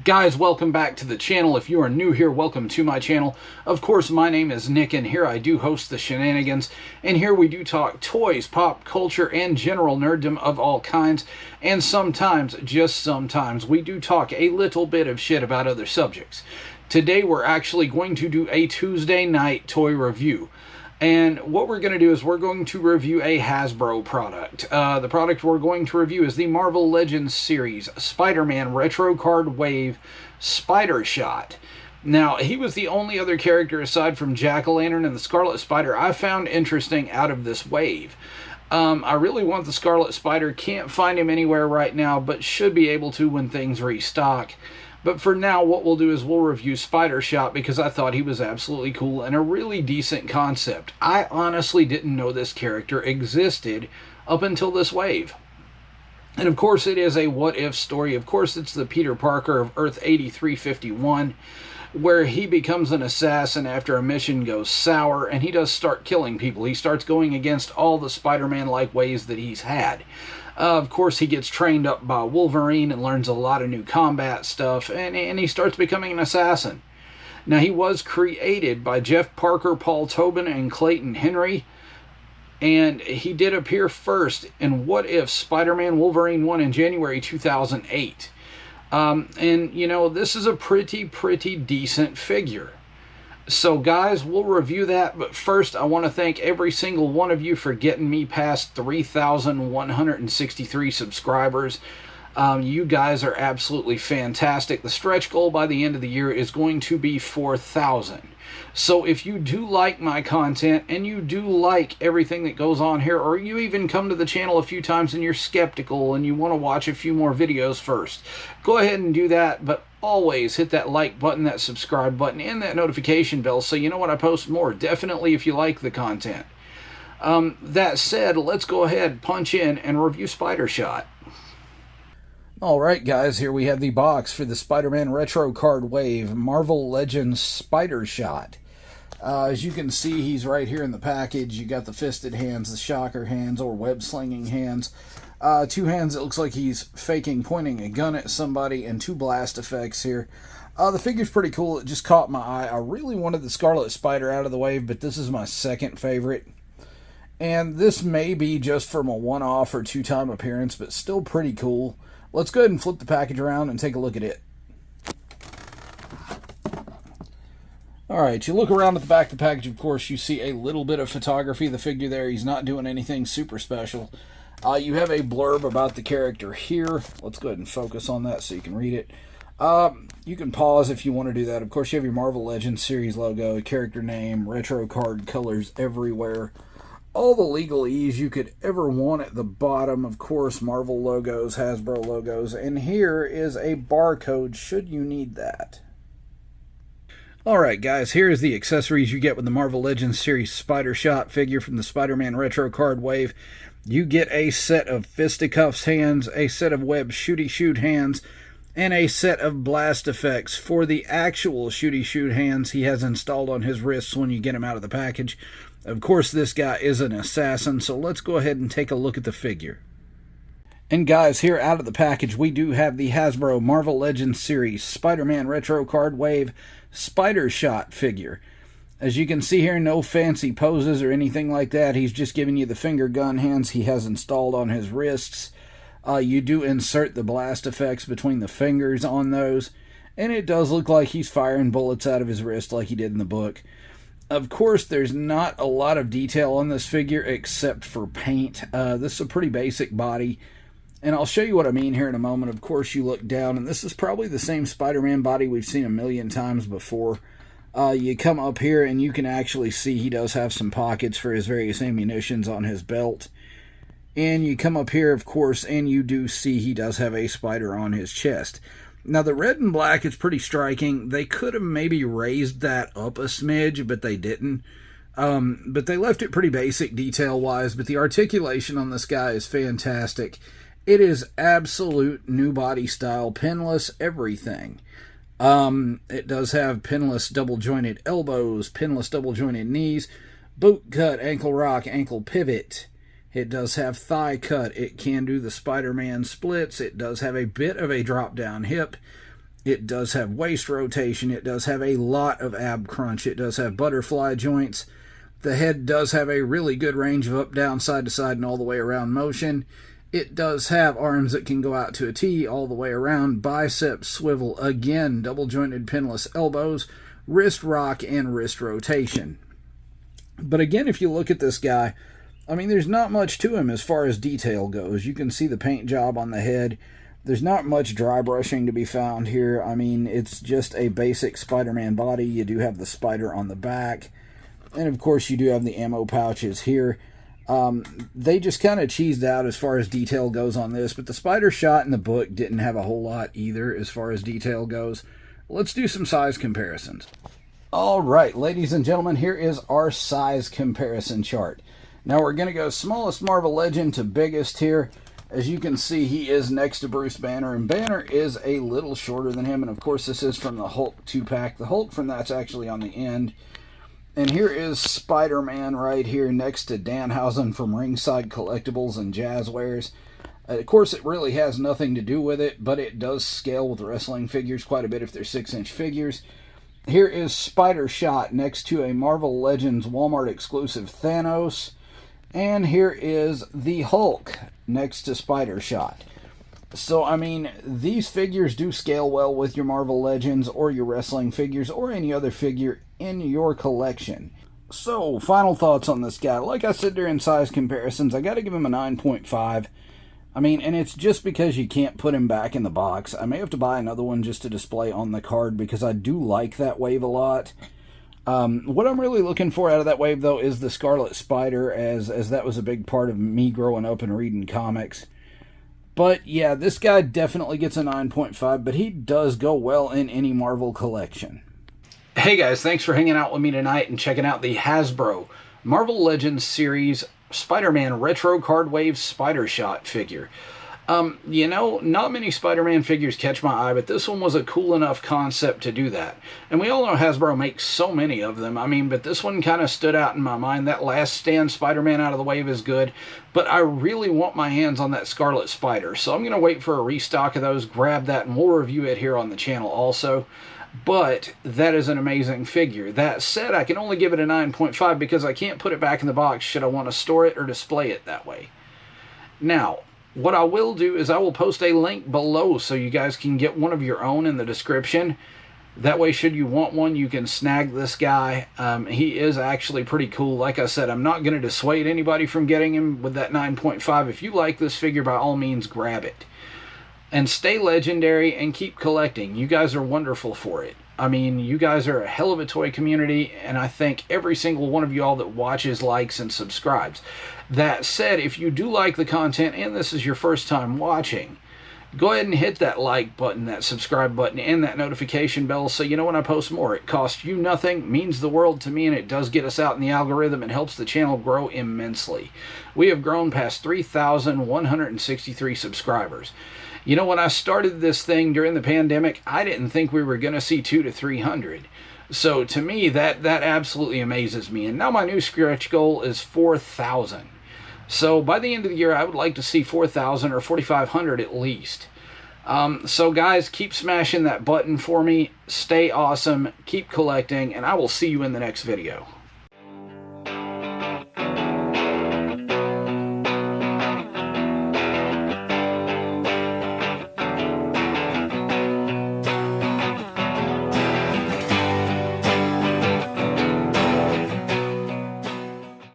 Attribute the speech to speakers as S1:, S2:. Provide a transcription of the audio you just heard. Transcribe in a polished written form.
S1: Guys, welcome back to the channel. If you are new here, welcome to my channel. Of course, my name is Nick, and here I do host the Shenanigans. And here we do talk toys, pop culture, and general nerddom of all kinds. And sometimes, just sometimes, we do talk a little bit of shit about other subjects. Today, we're actually going to do a Tuesday night toy review. And what we're going to do is we're going to review a Hasbro product. The product we're going to review is the Marvel Legends series Spider-Man Retro Card Wave Spider Shot. Now, he was the only other character aside from Jack-O-Lantern and the Scarlet Spider I found interesting out of this wave. I really want the Scarlet Spider. Can't find him anywhere right now, but should be able to when things restock. But for now, what we'll do is we'll review Spider Shot because I thought he was absolutely cool and a really decent concept. I honestly didn't know this character existed up until this wave. And of course, it is a what-if story. Of course, it's the Peter Parker of Earth 8351, where he becomes an assassin after a mission goes sour, and he does start killing people. He starts going against all the Spider-Man-like ways that he's had. Of course, he gets trained up by Wolverine and learns a lot of new combat stuff, and he starts becoming an assassin. Now, he was created by Jeff Parker, Paul Tobin, and Clayton Henry, and he did appear first in What If Spider-Man Wolverine 1 in January 2008. And, you know, this is a pretty decent figure. So guys, we'll review that, but first I want to thank every single one of you for getting me past 3,163 subscribers. You guys are absolutely fantastic. The stretch goal by the end of the year is going to be 4,000. So if you do like my content and you do like everything that goes on here, or you even come to the channel a few times and you're skeptical and you want to watch a few more videos first, go ahead and do that, but always hit that like button, that subscribe button, and that notification bell so you know when I post more, definitely if you like the content. That said, let's go ahead, punch in, and review Spider Shot. Alright guys, here we have the box for the Spider-Man Retro Card Wave Marvel Legends Spider Shot. As you can see, he's right here in the package. You got the fisted hands, the shocker hands, or web-slinging hands. Two hands, it looks like he's faking pointing a gun at somebody, and two blast effects here. The figure's pretty cool. It just caught my eye. I really wanted the Scarlet Spider out of the wave, but this is my second favorite. And this may be just from a one-off or two-time appearance, but still pretty cool. Let's go ahead and flip the package around and take a look at it. Alright, you look around at the back of the package, of course, you see a little bit of photography of the figure there. He's not doing anything super special. You have a blurb about the character here. Let's go ahead and focus on that so you can read it. You can pause if you want to do that. Of course, you have your Marvel Legends series logo, character name, retro card colors everywhere. All the legalese you could ever want at the bottom. Of course, Marvel logos, Hasbro logos, and here is a barcode should you need that. Alright guys, here's the accessories you get with the Marvel Legends series Spider Shot figure from the Spider-Man Retro Card Wave. You get a set of fisticuffs hands, a set of web shooty shoot hands, and a set of blast effects. For the actual shooty shoot hands he has installed on his wrists when you get him out of the package. Of course, this guy is an assassin, so let's go ahead and take a look at the figure. And guys, here out of the package, we do have the Hasbro Marvel Legends series Spider-Man Retro Card Wave Spider Shot figure. As you can see here, no fancy poses or anything like that. He's just giving you the finger gun hands he has installed on his wrists. You do insert the blast effects between the fingers on those, and it does look like he's firing bullets out of his wrist like he did in the book. Of course, there's not a lot of detail on this figure except for paint. This is a pretty basic body, and I'll show you what I mean here in a moment. Of course, you look down, and this is probably the same Spider-Man body we've seen a million times before. You come up here, and you can actually see he does have some pockets for his various ammunitions on his belt. And you come up here, of course, and you do see he does have a spider on his chest. Now, the red and black is pretty striking. They could have maybe raised that up a smidge, but they didn't. But they left it pretty basic detail-wise, but the articulation on this guy is fantastic. It is absolute new body style, pinless everything. It does have pinless double-jointed elbows, pinless double-jointed knees, boot cut, ankle rock, ankle pivot. It does have thigh cut. It can do the Spider-Man splits. It does have a bit of a drop-down hip. It does have waist rotation. It does have a lot of ab crunch. It does have butterfly joints. The head does have a really good range of up, down, side to side, and all the way around motion. It does have arms that can go out to a T all the way around, biceps swivel, again, double jointed pinless elbows, wrist rock, and wrist rotation. But again, if you look at this guy, I mean, there's not much to him as far as detail goes. You can see the paint job on the head. There's not much dry brushing to be found here. I mean, it's just a basic Spider-Man body. You do have the spider on the back. And, of course, you do have the ammo pouches here. They just kind of cheesed out as far as detail goes on this. But the spider shot in the book didn't have a whole lot either as far as detail goes. Let's do some size comparisons. All right, ladies and gentlemen, here is our size comparison chart. Now, we're going to go smallest Marvel Legend to biggest here. As you can see, he is next to Bruce Banner, and Banner is a little shorter than him. And, of course, this is from the Hulk 2-pack. The Hulk from that's actually on the end. And here is Spider-Man right here next to Danhausen from Ringside Collectibles and Jazzwares. Of course, it really has nothing to do with it, but it does scale with wrestling figures quite a bit if they're 6-inch figures. Here is Spider-Shot next to a Marvel Legends Walmart exclusive Thanos. And here is the Hulk next to Spider-Shot. So, I mean, these figures do scale well with your Marvel Legends or your wrestling figures or any other figure in your collection. So, final thoughts on this guy. Like I said during size comparisons, I got to give him a 9.5. I mean, and it's just because you can't put him back in the box. I may have to buy another one just to display on the card because I do like that wave a lot. What I'm really looking for out of that wave, though, is the Scarlet Spider, as that was a big part of me growing up and reading comics. But, yeah, this guy definitely gets a 9.5, but he does go well in any Marvel collection. Hey, guys, thanks for hanging out with me tonight and checking out the Hasbro Marvel Legends series Spider-Man Retro Card Wave Spider-Shot figure. You know, not many Spider-Man figures catch my eye, but this one was a cool enough concept to do that. And we all know Hasbro makes so many of them. I mean, but this one kind of stood out in my mind. That Last Stand Spider-Man out of the wave is good, but I really want my hands on that Scarlet Spider. So I'm going to wait for a restock of those, grab that, and we'll review it here on the channel also. But that is an amazing figure. That said, I can only give it a 9.5 because I can't put it back in the box should I want to store it or display it that way. Now, what I will do is I will post a link below so you guys can get one of your own in the description. That way, should you want one, you can snag this guy. He is actually pretty cool. Like I said, I'm not going to dissuade anybody from getting him with that 9.5. If you like this figure, by all means, grab it. And stay legendary and keep collecting. You guys are wonderful for it. I mean, you guys are a hell of a toy community, and I thank every single one of you all that watches, likes, and subscribes. That said, if you do like the content and this is your first time watching, go ahead and hit that like button, that subscribe button, and that notification bell so you know when I post more. It costs you nothing, means the world to me, and it does get us out in the algorithm and helps the channel grow immensely. We have grown past 3,163 subscribers. You know, when I started this thing during the pandemic, I didn't think we were going to see 200 to 300. So to me, that absolutely amazes me. And now my new stretch goal is 4,000. So by the end of the year, I would like to see 4,000 or 4,500 at least. So guys, keep smashing that button for me. Stay awesome. Keep collecting. And I will see you in the next video.